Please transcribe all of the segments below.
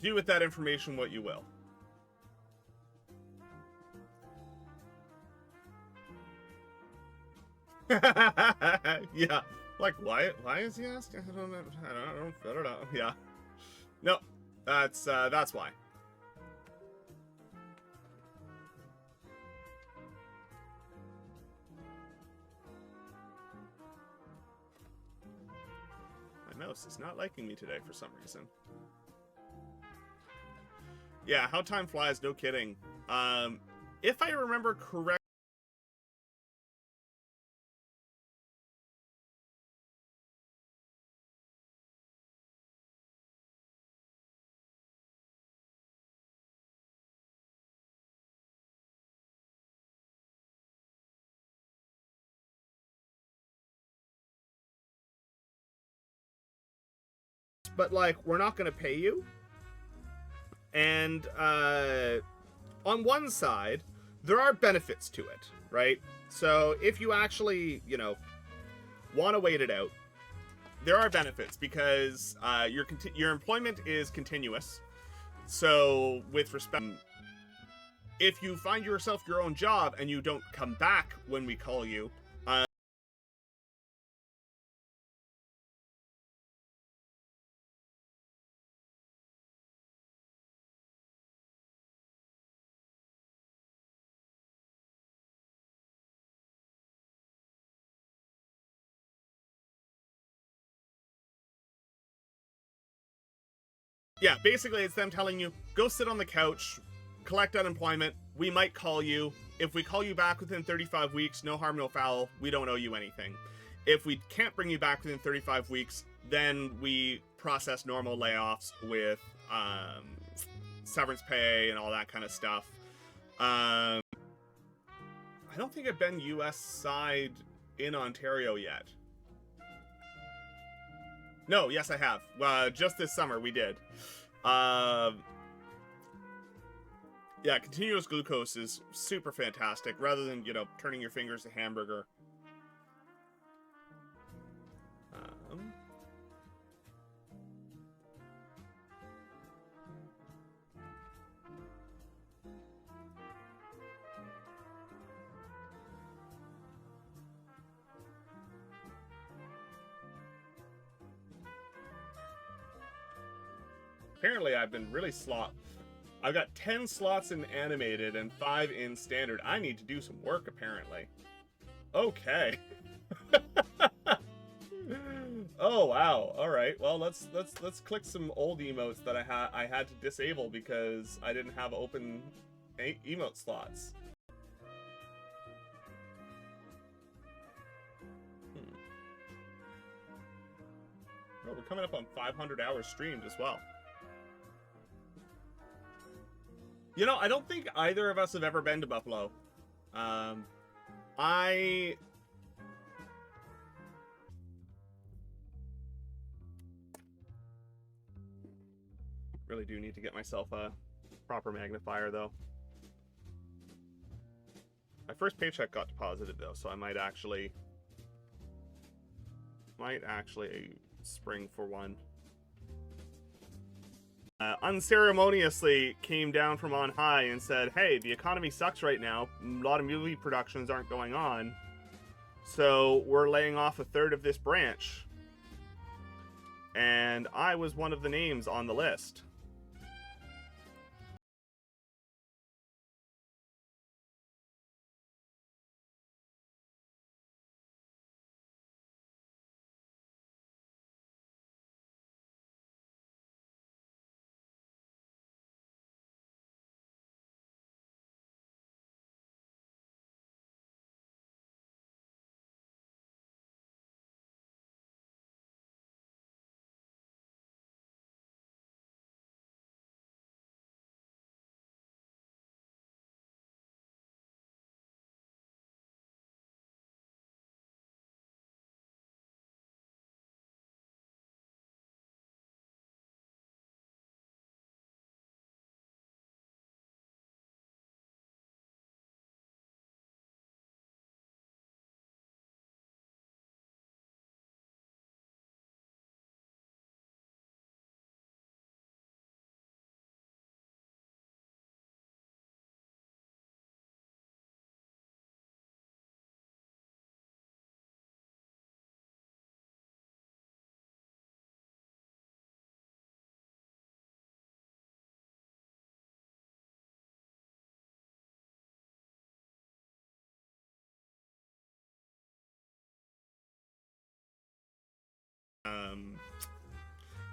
do with that information what you will. Yeah, like why is he asking? I don't know. Yeah, no, that's why. My mouse is not liking me today for some reason. Yeah, how time flies, no kidding. If I remember correctly. But like, we're not going to pay you. And on one side, there are benefits to it, right? So if you actually, want to wait it out, there are benefits because your employment is continuous. So with respect, if you find yourself your own job and you don't come back when we call you, yeah, basically it's them telling you, go sit on the couch, collect unemployment, we might call you. If we call you back within 35 weeks, no harm, no foul, we don't owe you anything. If we can't bring you back within 35 weeks, then we process normal layoffs with severance pay and all that kind of stuff. I don't think I've been US side in Ontario yet. No, yes, I have. Just this summer, we did. Yeah, continuous glucose is super fantastic. Rather than, turning your fingers to hamburger. Apparently, I've been really I've got 10 slots in animated and 5 in standard. I need to do some work, apparently. Okay. Oh wow. All right. Well, let's click some old emotes that I had to disable because I didn't have open emote slots. Oh, we're coming up on 500 hours streamed as well. I don't think either of us have ever been to Buffalo. I really do need to get myself a proper magnifier, though. My first paycheck got deposited, though, so I might actually spring for one. Unceremoniously came down from on high and said, hey, the economy sucks right now. A lot of movie productions aren't going on. So we're laying off a third of this branch. And I was one of the names on the list.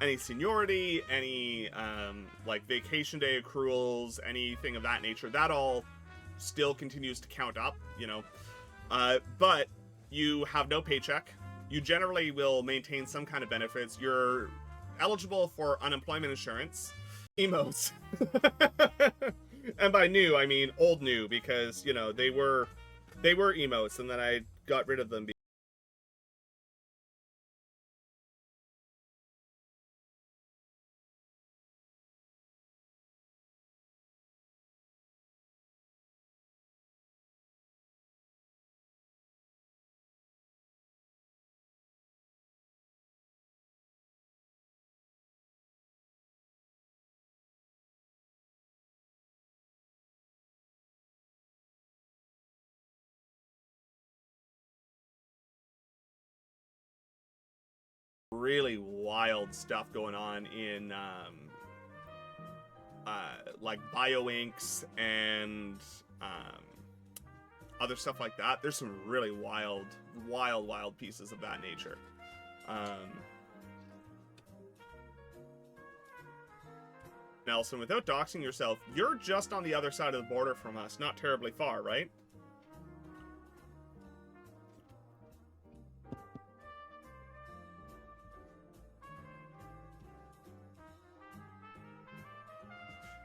any seniority, any like vacation day accruals, anything of that nature, that all still continues to count up, you know. But you have no paycheck. You generally will maintain some kind of benefits. You're eligible for unemployment insurance. Emos. And by new, I mean old new, because, you know, they were emos, and then I got rid of them. Really wild stuff going on in like bioinks and other stuff like that. There's some really wild pieces of that nature. Nelson, without doxing yourself, you're just on the other side of the border from us, not terribly far, right?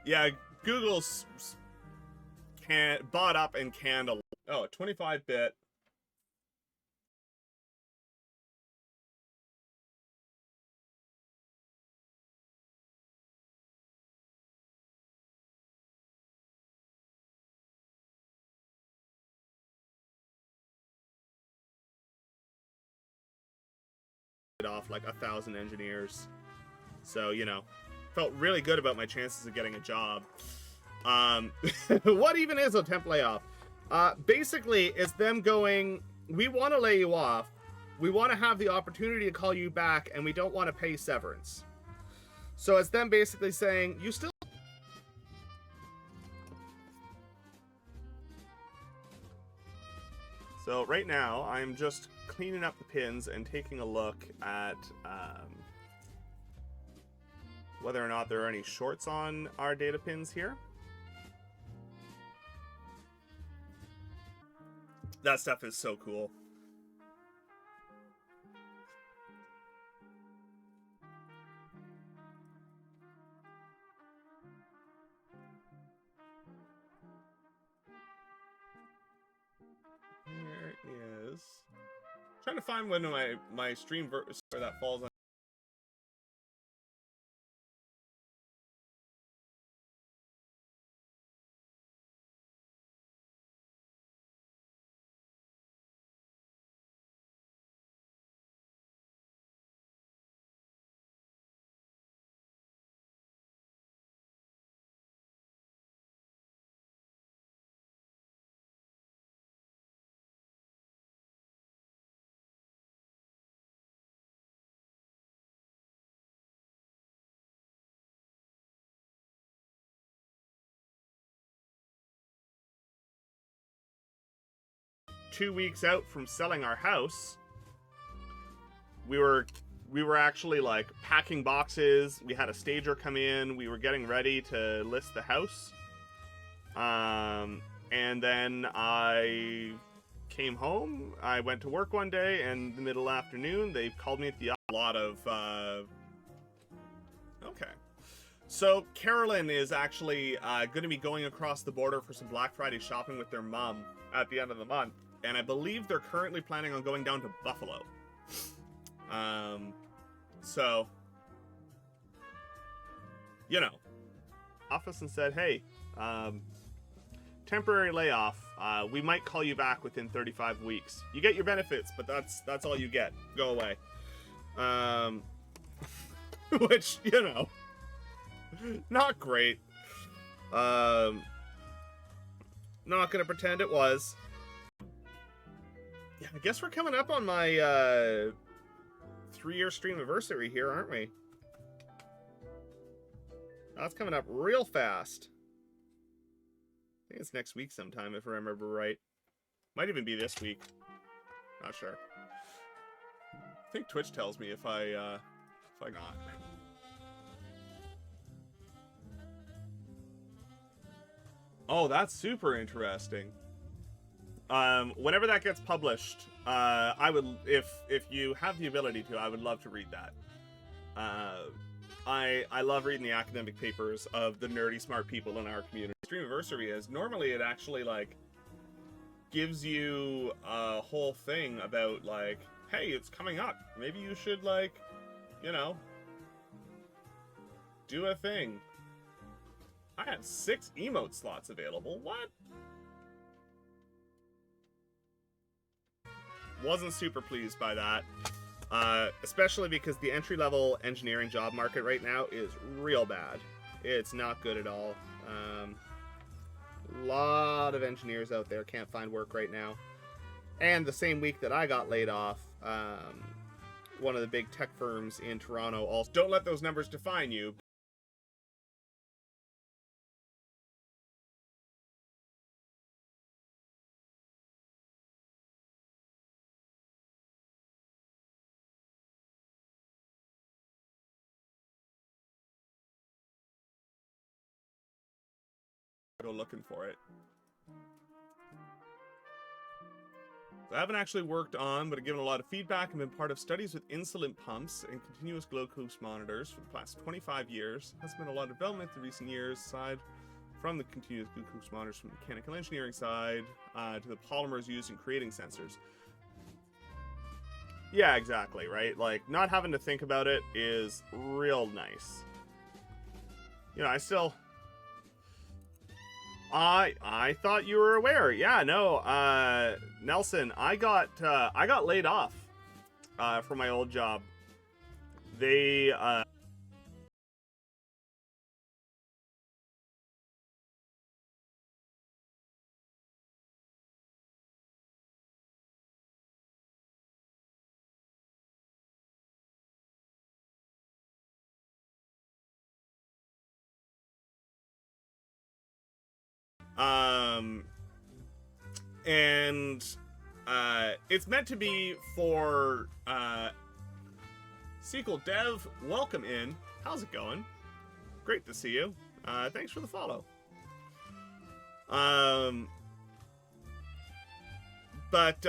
Yeah, Google's bought up and canned a... Oh, 25-bit. Off like 1,000 engineers. So, you know, felt really good about my chances of getting a job. What even is a temp layoff? Basically, it's them going, we want to lay you off, we want to have the opportunity to call you back, and we don't want to pay severance. So it's them basically saying, you still... So right now, I'm just cleaning up the pins and taking a look at whether or not there are any shorts on our data pins here. That stuff is so cool. There is. Trying to find when my stream where that falls on. Two weeks out from selling our house, we were actually like packing boxes. We had a stager come in. We were getting ready to list the house. And then I came home. I went to work one day, and the middle afternoon they called me at the lot of okay. So Carolyn is actually going to be going across the border for some Black Friday shopping with their mom at the end of the month. And I believe they're currently planning on going down to Buffalo. So, you know, office and said, hey, temporary layoff. We might call you back within 35 weeks. You get your benefits, but that's all you get. Go away. Which, you know, not great. Not gonna pretend it was. Yeah, I guess we're coming up on my 3-year stream anniversary here, aren't we? That's coming up real fast. I think it's next week sometime, if I remember right. Might even be this week. Not sure. I think Twitch tells me if I not. Oh, that's super interesting. Whenever that gets published, I would, if you have the ability to, I would love to read that. I love reading the academic papers of the nerdy smart people in our community. Streamiversary is normally it actually like gives you a whole thing about like, hey, it's coming up. Maybe you should like, you know, do a thing. I had 6 emote slots available. What? Wasn't super pleased by that. Especially because the entry-level engineering job market right now is real bad. It's not good at all. A lot of engineers out there can't find work right now. And the same week that I got laid off, one of the big tech firms in Toronto also... Don't let those numbers define you. Go looking for it. So I haven't actually worked on, but I've given a lot of feedback and been part of studies with insulin pumps and continuous glucose monitors for the past 25 years. There's been a lot of development in recent years, aside from the continuous glucose monitors from the mechanical engineering side to the polymers used in creating sensors. Yeah, exactly, right? Like, not having to think about it is real nice. You know, I thought you were aware. Yeah, no, Nelson, I got laid off from my old job. They and it's meant to be for SQL Dev. Welcome in. How's it going? Great to see you. Thanks for the follow. But